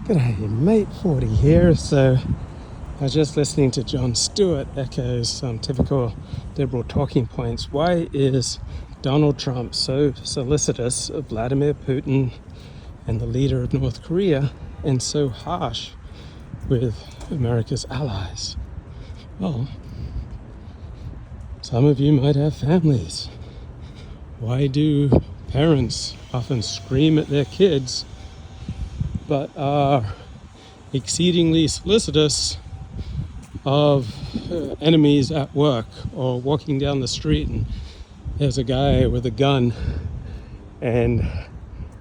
G'day mate, 40 here. So I was just listening to Jon Stewart echoes some typical liberal talking points. Why is Donald Trump so solicitous of Vladimir Putin and the leader of North Korea and so harsh with America's allies? Well, some of you might have families. Why do parents often scream at their kids but are exceedingly solicitous of enemies at work, or walking down the street and there's a guy with a gun and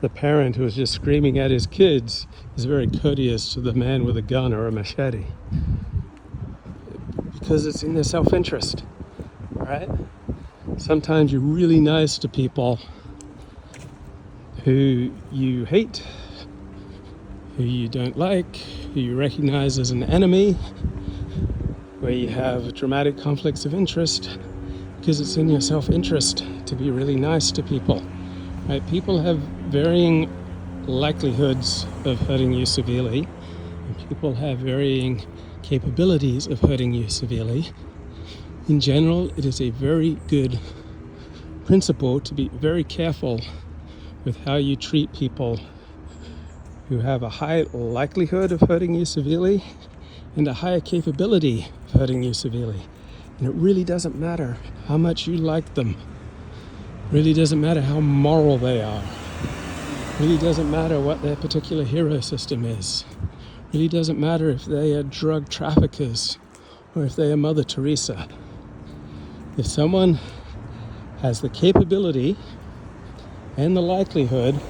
the parent who is just screaming at his kids is very courteous to the man with a gun or a machete? Because it's in their self-interest, right? Sometimes you're really nice to people who you hate, who you don't like, who you recognize as an enemy, where you have dramatic conflicts of interest, because it's in your self-interest to be really nice to people, right? People have varying likelihoods of hurting you severely, and people have varying capabilities of hurting you severely. In general, it is a very good principle to be very careful with how you treat people who have a high likelihood of hurting you severely and a higher capability of hurting you severely. And it really doesn't matter how much you like them. It really doesn't matter how moral they are. It really doesn't matter what their particular hero system is. It really doesn't matter if they are drug traffickers or if they are Mother Teresa. If someone has the capability and the likelihood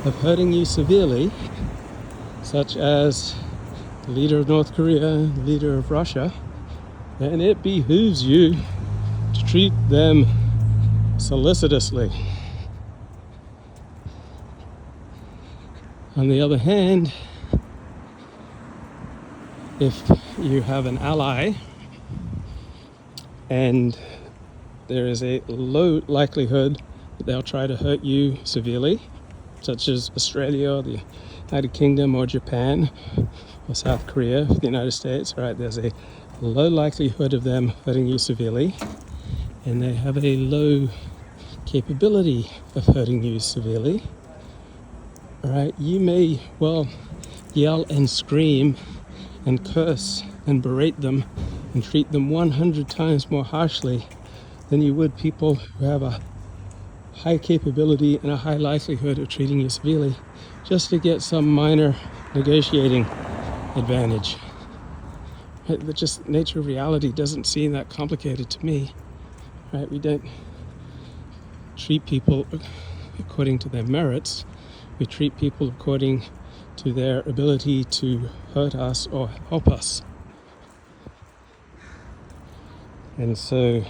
of hurting you severely, such as the leader of North Korea, the leader of Russia, then it behooves you to treat them solicitously. On the other hand, if you have an ally and there is a low likelihood that they'll try to hurt you severely, such as Australia or the United Kingdom or Japan or South Korea, the United States, right? There's a low likelihood of them hurting you severely, and they have a low capability of hurting you severely, right? You may well yell and scream and curse and berate them and treat them 100 times more harshly than you would people who have a high capability and a high likelihood of treating you severely, just to get some minor negotiating advantage. Right? But just nature of reality doesn't seem that complicated to me. Right? We don't treat people according to their merits. We treat people according to their ability to hurt us or help us. And so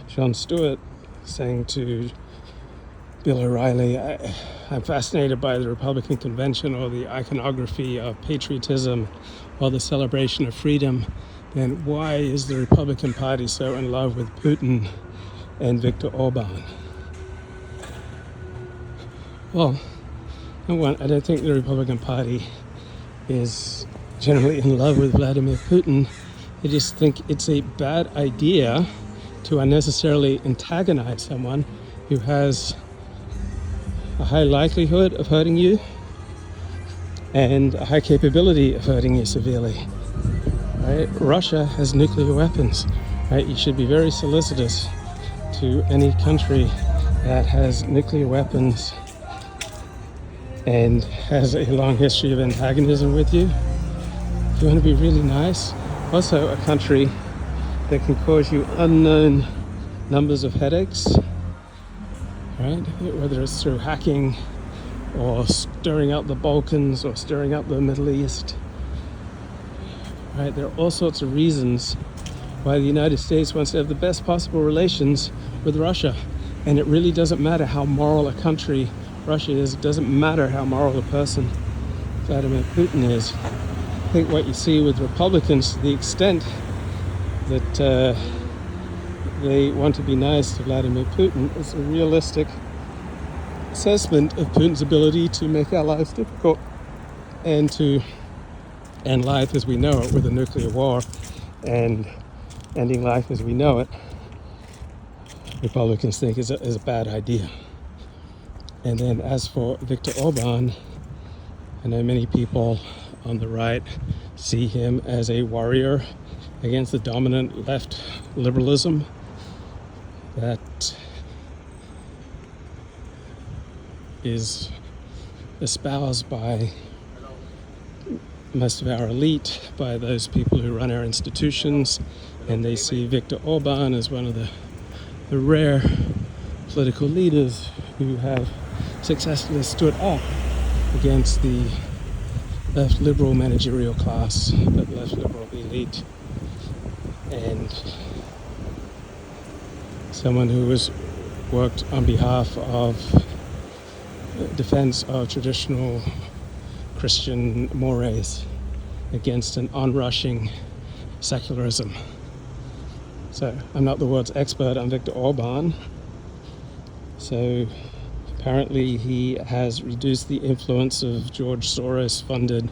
Jon Stewart saying to Bill O'Reilly, I'm fascinated by the Republican convention or the iconography of patriotism or the celebration of freedom, then why is the Republican Party so in love with Putin and Viktor Orban? Well, number one, I don't think the Republican Party is generally in love with Vladimir Putin. I just think it's a bad idea to unnecessarily antagonize someone who has a high likelihood of hurting you and a high capability of hurting you severely. Right? Russia has nuclear weapons. Right? You should be very solicitous to any country that has nuclear weapons and has a long history of antagonism with you. If you want to be really nice, also a country that can cause you unknown numbers of headaches, right? Whether it's through hacking or stirring up the Balkans or stirring up the Middle East, right? There are all sorts of reasons why the United States wants to have the best possible relations with Russia. And it really doesn't matter how moral a country Russia is. It doesn't matter how moral a person Vladimir Putin is. I think what you see with Republicans, to the extent that they want to be nice to Vladimir Putin, is a realistic assessment of Putin's ability to make our lives difficult and to end life as we know it with a nuclear war and ending life as we know it, Republicans think is a bad idea. And then as for Viktor Orban, I know many people on the right see him as a warrior against the dominant left liberalism that is espoused by most of our elite, by those people who run our institutions, and they see Viktor Orban as one of the rare political leaders who have successfully stood up against the left liberal managerial class, the left liberal elite, and someone who has worked on behalf of defense of traditional Christian mores against an onrushing secularism. So I'm not the world's expert on Viktor Orban. So apparently he has reduced the influence of George Soros-funded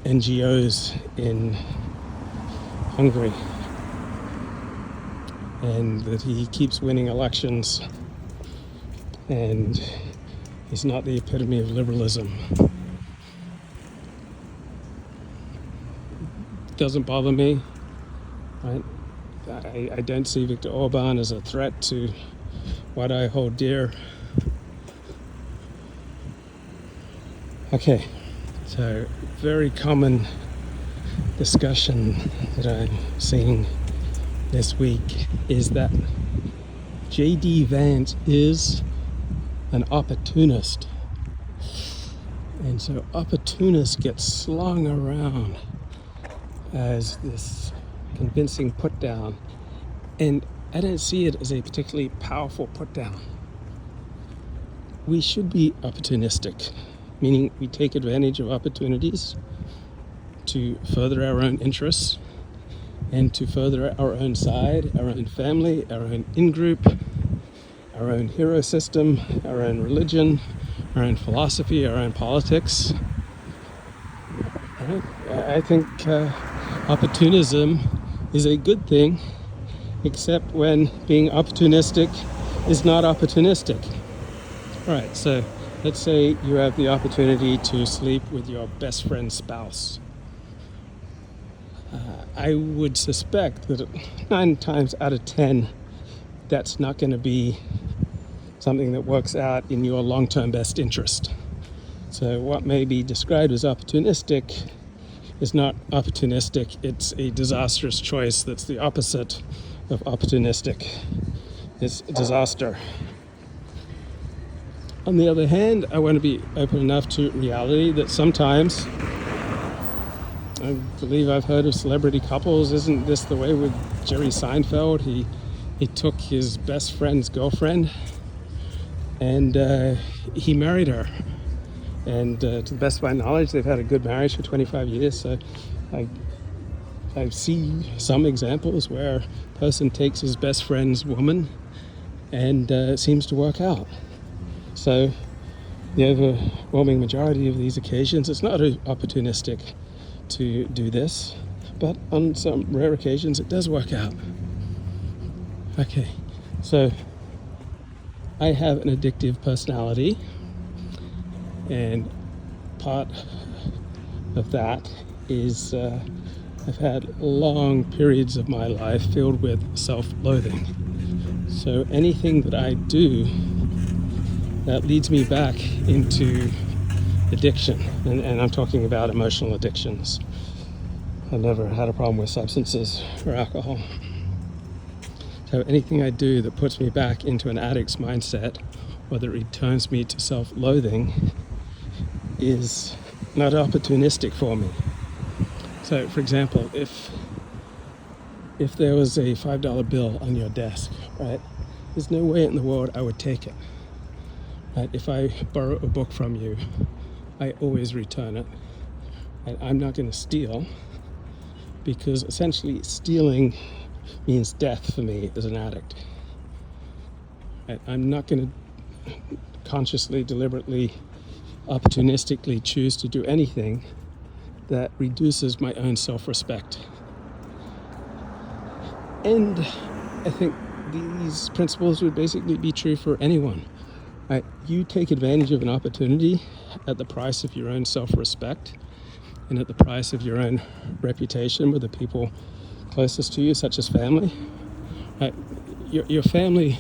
NGOs in Hungary, and that he keeps winning elections, and he's not the epitome of liberalism. It doesn't bother me, right? I don't see Viktor Orban as a threat to what I hold dear. Okay, so very common discussion that I'm seeing this week is that J.D. Vance is an opportunist. And so opportunist gets slung around as this convincing put down. And I don't see it as a particularly powerful put down. We should be opportunistic, meaning we take advantage of opportunities to further our own interests and to further our own side, our own family, our own in-group, our own hero system, our own religion, our own philosophy, our own politics. Right? I think opportunism is a good thing, except when being opportunistic is not opportunistic. All right, so let's say you have the opportunity to sleep with your best friend's spouse. I would suspect that 9 times out of 10, that's not going to be something that works out in your long-term best interest. So what may be described as opportunistic is not opportunistic. It's a disastrous choice that's the opposite of opportunistic. It's disaster. On the other hand, I want to be open enough to reality that sometimes, I believe I've heard of celebrity couples. Isn't this the way with Jerry Seinfeld? He took his best friend's girlfriend and he married her. And to the best of my knowledge, they've had a good marriage for 25 years. So I see some examples where a person takes his best friend's woman and it seems to work out. So the overwhelming majority of these occasions, it's not opportunistic to do this, but on some rare occasions it does work out. Okay, so I have an addictive personality, and part of that is I've had long periods of my life filled with self-loathing. So anything that I do that leads me back into addiction, and I'm talking about emotional addictions. I've never had a problem with substances or alcohol. So anything I do that puts me back into an addict's mindset, or that returns me to self-loathing, is not opportunistic for me. So, for example, if there was a $5 bill on your desk, right, there's no way in the world I would take it. Right? If I borrow a book from you, I always return it. And I'm not going to steal, because essentially stealing means death for me as an addict. Right? I'm not going to consciously, deliberately, opportunistically choose to do anything that reduces my own self-respect. And I think these principles would basically be true for anyone. Right? You take advantage of an opportunity at the price of your own self-respect and at the price of your own reputation with the people closest to you, such as family. Right? Your family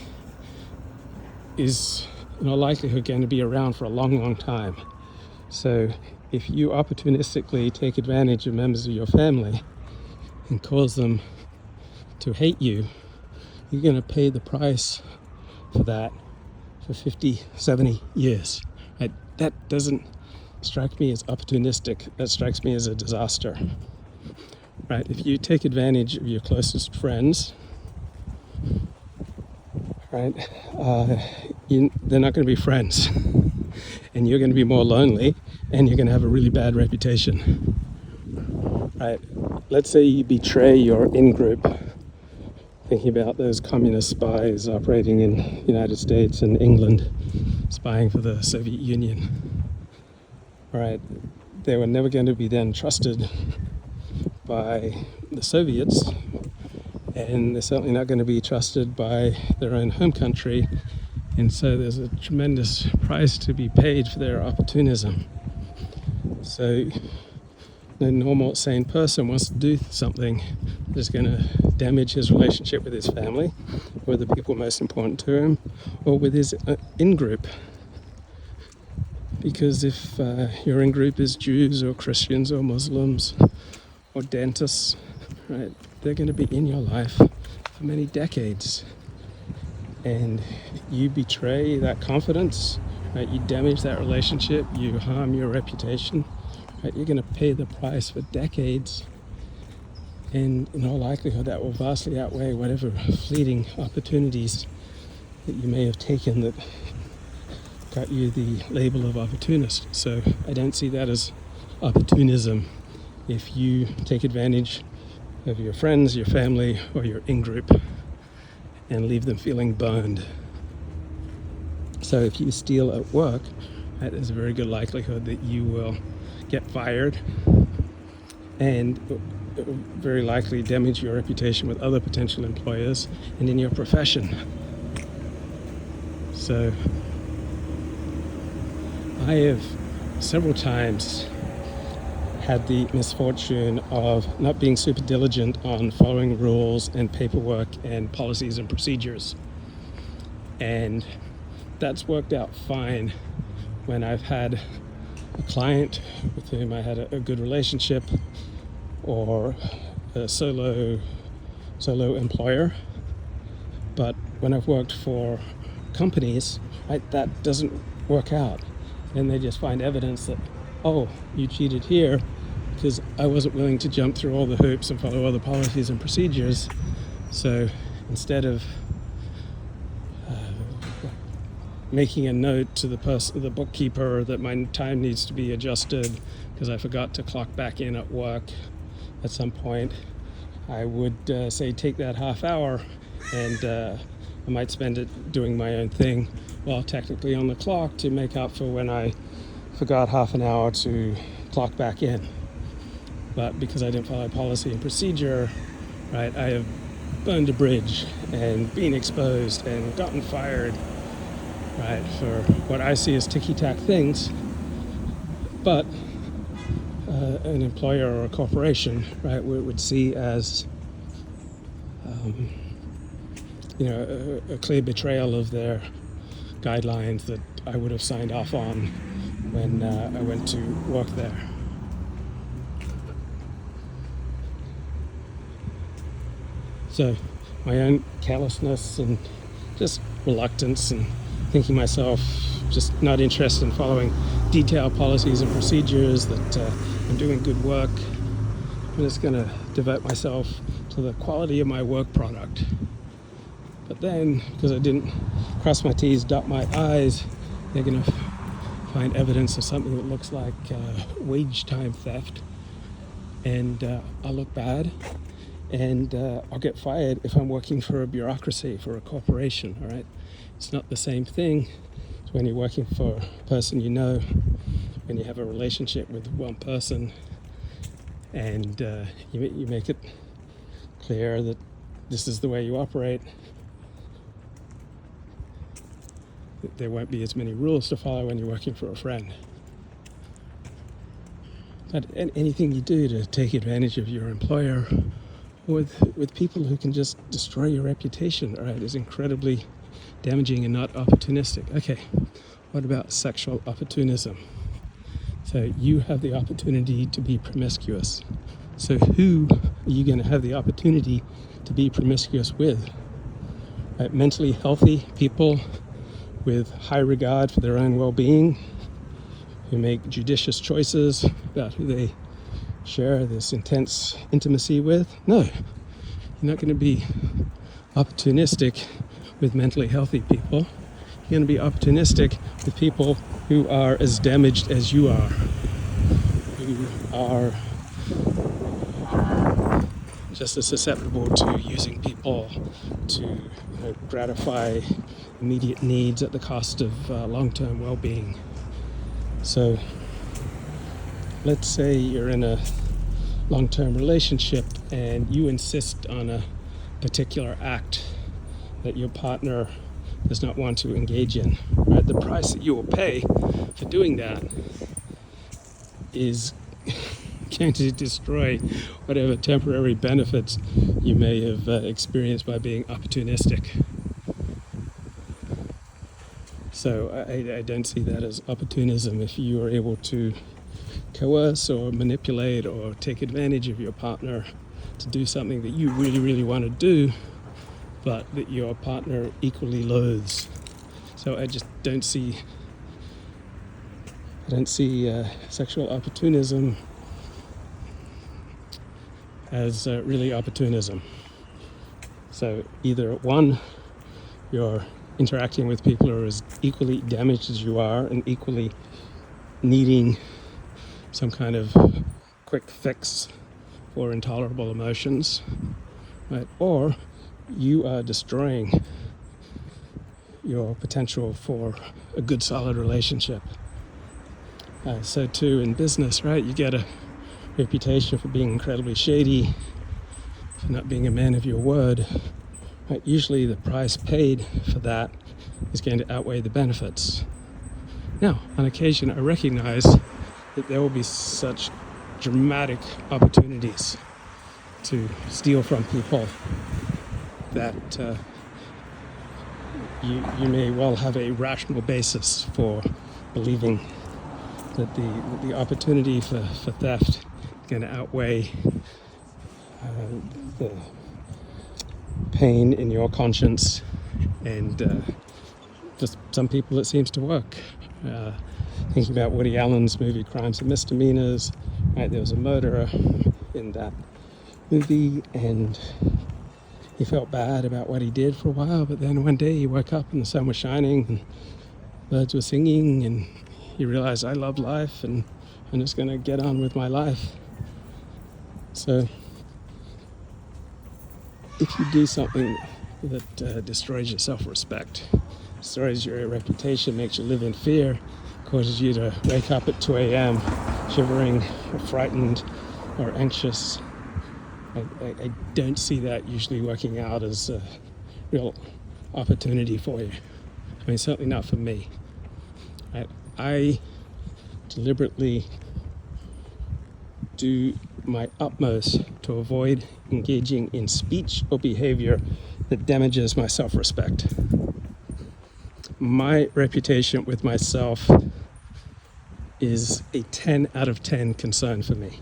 is in all likelihood going to be around for a long, long time. So if you opportunistically take advantage of members of your family and cause them to hate you, you're going to pay the price for that for 50, 70 years. Right? That doesn't strike me as opportunistic. That strikes me as a disaster. Right? If you take advantage of your closest friends, right, they're not going to be friends. And you're going to be more lonely, and you're going to have a really bad reputation. Right? Let's say you betray your in-group, thinking about those communist spies operating in the United States and England, spying for the Soviet Union. Right? They were never going to be then trusted by the Soviets, and they're certainly not going to be trusted by their own home country. And so there's a tremendous price to be paid for their opportunism. So no normal, sane person wants to do something that's going to damage his relationship with his family, or the people most important to him, or with his in-group. Because if your in-group is Jews or Christians or Muslims or dentists, right, they're going to be in your life for many decades. And you betray that confidence, right? You damage that relationship, you harm your reputation, right? You're going to pay the price for decades. And in all likelihood, that will vastly outweigh whatever fleeting opportunities that you may have taken that got you the label of opportunist. So I don't see that as opportunism if you take advantage of your friends, your family, or your in-group and leave them feeling burned. So if you steal at work, right, there's a very good likelihood that you will get fired and very likely damage your reputation with other potential employers and in your profession. So I have several times had the misfortune of not being super diligent on following rules and paperwork and policies and procedures. And that's worked out fine when I've had a client with whom I had a good relationship, or a solo employer. But when I've worked for companies, right, that doesn't work out. And they just find evidence that, oh, you cheated here because I wasn't willing to jump through all the hoops and follow all the policies and procedures. So instead of making a note to the bookkeeper that my time needs to be adjusted because I forgot to clock back in at work at some point, I would say take that half hour and I might spend it doing my own thing while technically on the clock to make up for when I forgot half an hour to clock back in. But because I didn't follow policy and procedure, right, I have burned a bridge and been exposed and gotten fired, right, for what I see as ticky-tack things. But an employer or a corporation, right, would see as a clear betrayal of their guidelines that I would have signed off on when I went to work there. So my own carelessness and just reluctance and thinking myself just not interested in following detailed policies and procedures, that I'm doing good work. I'm just going to devote myself to the quality of my work product. But then, because I didn't cross my T's, dot my I's, they're going to find evidence of something that looks like wage time theft. And I'll look bad. And I'll get fired if I'm working for a bureaucracy, for a corporation, all right? It's not the same thing as when you're working for a person you know, when you have a relationship with one person, and you make it clear that this is the way you operate. There won't be as many rules to follow when you're working for a friend. But anything you do to take advantage of your employer with people who can just destroy your reputation, right, is incredibly damaging and not opportunistic. Okay, what about sexual opportunism? So you have the opportunity to be promiscuous. So who are you going to have the opportunity to be promiscuous with? Right, mentally healthy people with high regard for their own well-being, who make judicious choices about who they share this intense intimacy with? No, you're not going to be opportunistic with mentally healthy people. You're going to be opportunistic with people who are as damaged as you are, who are just as susceptible to using people to gratify immediate needs at the cost of long-term well-being. So let's say you're in a long-term relationship and you insist on a particular act that your partner does not want to engage in. Right? The price that you will pay for doing that is going to destroy whatever temporary benefits you may have experienced by being opportunistic. So I don't see that as opportunism. If you are able to coerce or manipulate or take advantage of your partner to do something that you really, really want to do, but that your partner equally loathes. So I just don't see sexual opportunism as really opportunism. So either one, you're interacting with people who are as equally damaged as you are and equally needing some kind of quick fix for intolerable emotions, right? Or you are destroying your potential for a good, solid relationship. So too in business, right? You get a reputation for being incredibly shady, for not being a man of your word. Right? Usually the price paid for that is going to outweigh the benefits. Now, on occasion, I recognize that there will be such dramatic opportunities to steal from people that you may well have a rational basis for believing that the opportunity for theft is going to outweigh the pain in your conscience, and for some people it seems to work. Thinking about Woody Allen's movie Crimes and Misdemeanors, right, there was a murderer in that movie and he felt bad about what he did for a while, but then one day he woke up and the sun was shining and birds were singing and he realized, I love life and I'm just going to get on with my life. So if you do something that destroys your self-respect, destroys your reputation, makes you live in fear, causes you to wake up at 2 a.m. shivering or frightened or anxious, I don't see that usually working out as a real opportunity for you. I mean, certainly not for me. I deliberately do my utmost to avoid engaging in speech or behavior that damages my self-respect. My reputation with myself is a 10 out of 10 concern for me.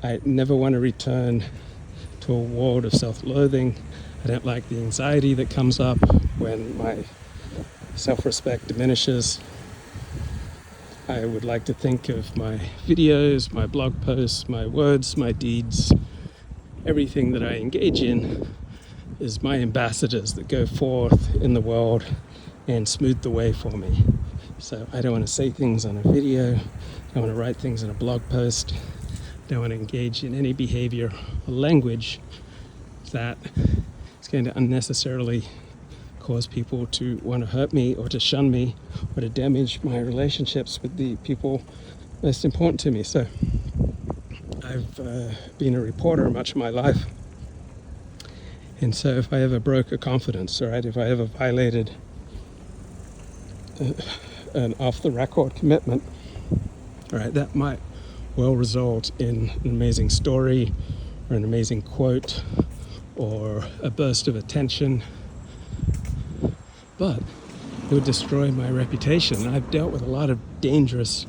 I never want to return to a world of self-loathing. I don't like the anxiety that comes up when my self-respect diminishes. I would like to think of my videos, my blog posts, my words, my deeds, everything that I engage in is my ambassadors that go forth in the world and smooth the way for me. So I don't want to say things on a video, I don't want to write things in a blog post, I don't want to engage in any behavior or language that is going to unnecessarily cause people to want to hurt me or to shun me or to damage my relationships with the people most important to me. So I've been a reporter much of my life. And so if I ever broke a confidence, right, if I ever violated an off-the-record commitment, right, that might well result in an amazing story or an amazing quote or a burst of attention, but it would destroy my reputation. I've dealt with a lot of dangerous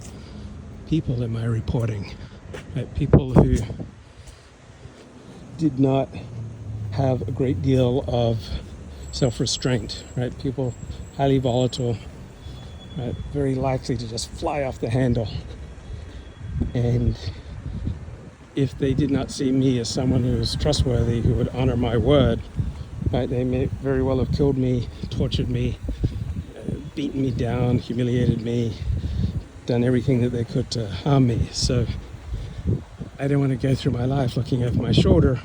people in my reporting, right? People who did not have a great deal of self-restraint, right? People highly volatile, right? Very likely to just fly off the handle. And if they did not see me as someone who was trustworthy, who would honor my word, right, they may very well have killed me, tortured me, beaten me down, humiliated me, done everything that they could to harm me. So I didn't want to go through my life looking over my shoulder.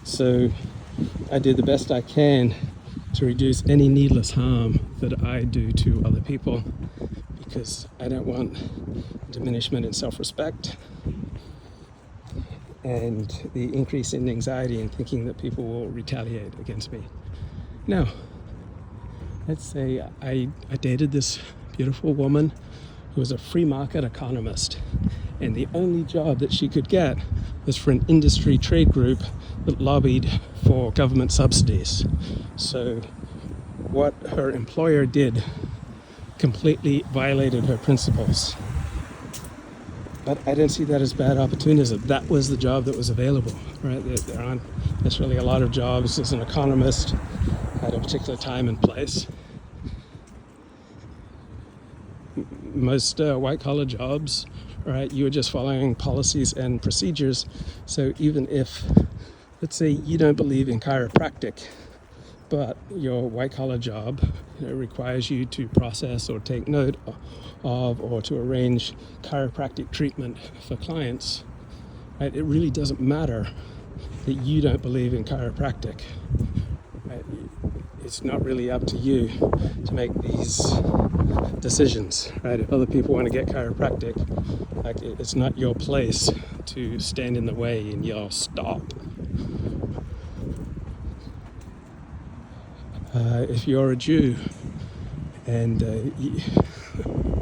So I did the best I can to reduce any needless harm that I do to other people, because I don't want diminishment in self-respect and the increase in anxiety and thinking that people will retaliate against me. Now, let's say I dated this beautiful woman who was a free market economist, and the only job that she could get was for an industry trade group that lobbied for government subsidies. So what her employer did completely violated her principles. But I didn't see that as bad opportunism. That was the job that was available, right? There aren't necessarily a lot of jobs as an economist at a particular time and place. Most white-collar jobs, right, you are just following policies and procedures. So even if, let's say, you don't believe in chiropractic, but your white-collar job requires you to process or take note of or to arrange chiropractic treatment for clients, right? It really doesn't matter that you don't believe in chiropractic. Right? It's not really up to you to make these decisions, right? If other people want to get chiropractic, like, it's not your place to stand in the way and yell, "Stop." If you're a Jew and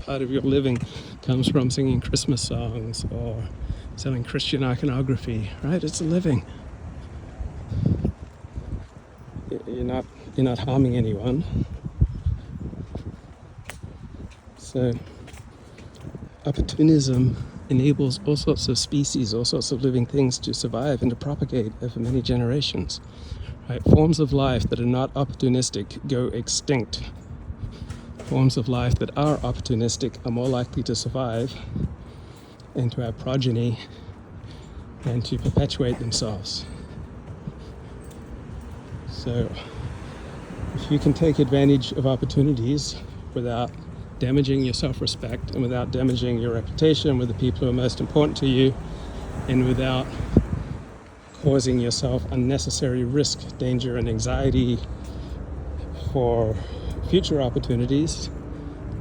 part of your living comes from singing Christmas songs or selling Christian iconography, right? It's a living. You're not harming anyone. So opportunism enables all sorts of species, all sorts of living things to survive and to propagate over many generations. Right? Forms of life that are not opportunistic go extinct. Forms of life that are opportunistic are more likely to survive and to have progeny and to perpetuate themselves. So if you can take advantage of opportunities without damaging your self-respect and without damaging your reputation with the people who are most important to you, and without causing yourself unnecessary risk, danger, and anxiety for future opportunities,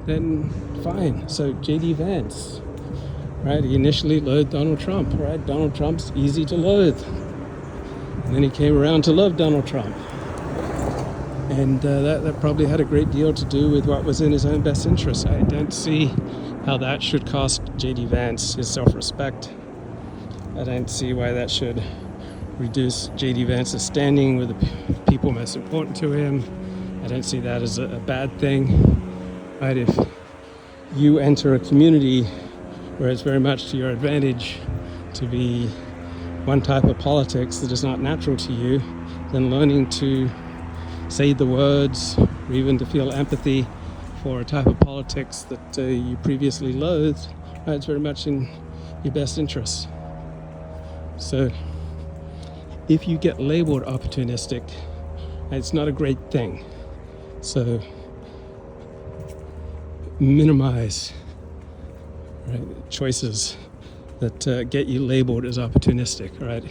then fine. So J.D. Vance, right? He initially loathed Donald Trump, right? Donald Trump's easy to loathe. And then he came around to love Donald Trump. And that probably had a great deal to do with what was in his own best interest. I don't see how that should cost J.D. Vance his self-respect. I don't see why that should reduce J.D. Vance's standing with the people most important to him. I don't see that as a bad thing. Right? If you enter a community where it's very much to your advantage to be one type of politics that is not natural to you, then learning to say the words or even to feel empathy for a type of politics that you previously loathed, it's very much in your best interest. So if you get labeled opportunistic, it's not a great thing. So minimize, right, choices that get you labeled as opportunistic, right?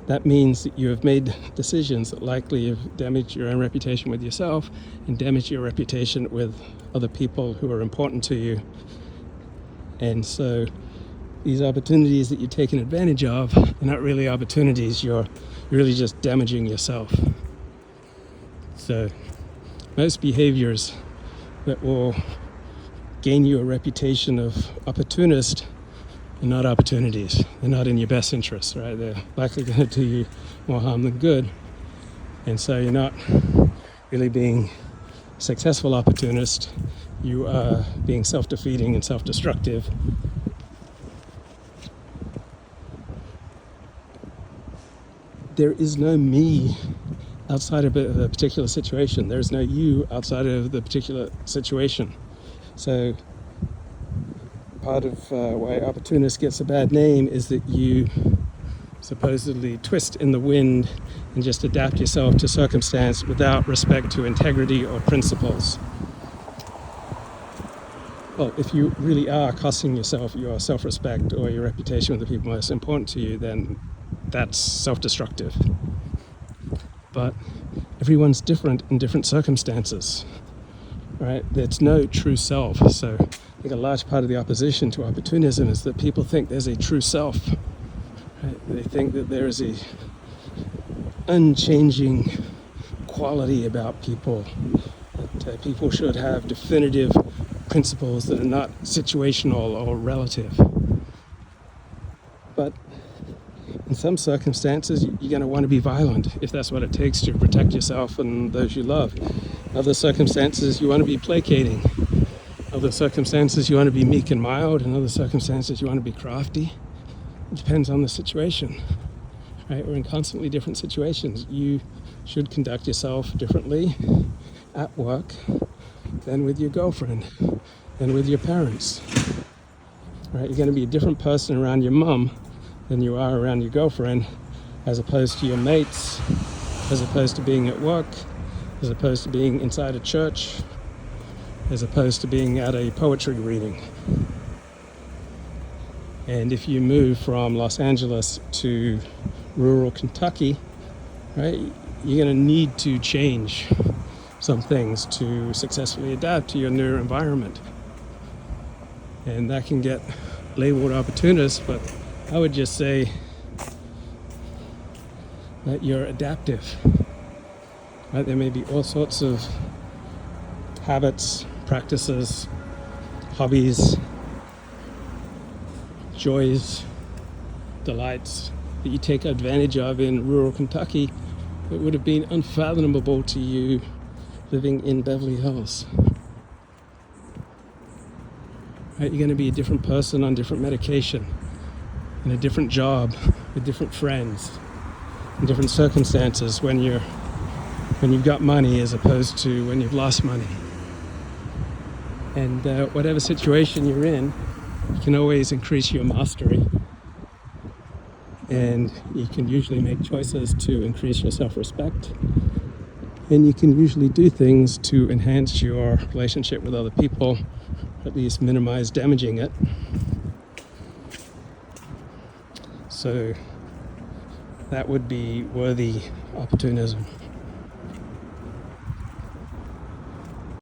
That means that you have made decisions that likely have damaged your own reputation with yourself and damaged your reputation with other people who are important to you. And so these opportunities that you're taking advantage of, they're not really opportunities, you're really just damaging yourself. So most behaviors that will gain you a reputation of opportunist are not opportunities. They're not in your best interest, right? They're likely going to do you more harm than good. And so you're not really being a successful opportunist. You are being self-defeating and self-destructive. There is no me outside of a particular situation. There's no you outside of the particular situation. So part of why opportunist gets a bad name is that you supposedly twist in the wind and just adapt yourself to circumstance without respect to integrity or principles. Well, if you really are costing yourself your self-respect or your reputation with the people most important to you, then that's self-destructive. But everyone's different in different circumstances, right? There's no true self. So I think a large part of the opposition to opportunism is that people think there's a true self. Right? They think that there is a unchanging quality about people, that people should have definitive principles that are not situational or relative. But in some circumstances, you're going to want to be violent if that's what it takes to protect yourself and those you love. In other circumstances, you want to be placating. In other circumstances, you want to be meek and mild. In other circumstances, you want to be crafty. It depends on the situation, right? We're in constantly different situations. You should conduct yourself differently at work than with your girlfriend, than with your parents, right? You're going to be a different person around your mum than you are around your girlfriend, as opposed to your mates, as opposed to being at work, as opposed to being inside a church, as opposed to being at a poetry reading. And if you move from Los Angeles to rural Kentucky, right, you're going to need to change some things to successfully adapt to your new environment. And that can get labeled opportunist, but I would just say that you're adaptive. Right? There may be all sorts of habits, practices, hobbies, joys, delights that you take advantage of in rural Kentucky that would have been unfathomable to you living in Beverly Hills. Right? You're going to be a different person on different medication, in a different job, with different friends, in different circumstances when you've got money as opposed to when you've lost money. And whatever situation you're in, you can always increase your mastery. And you can usually make choices to increase your self-respect. And you can usually do things to enhance your relationship with other people, at least minimize damaging it. So that would be worthy opportunism.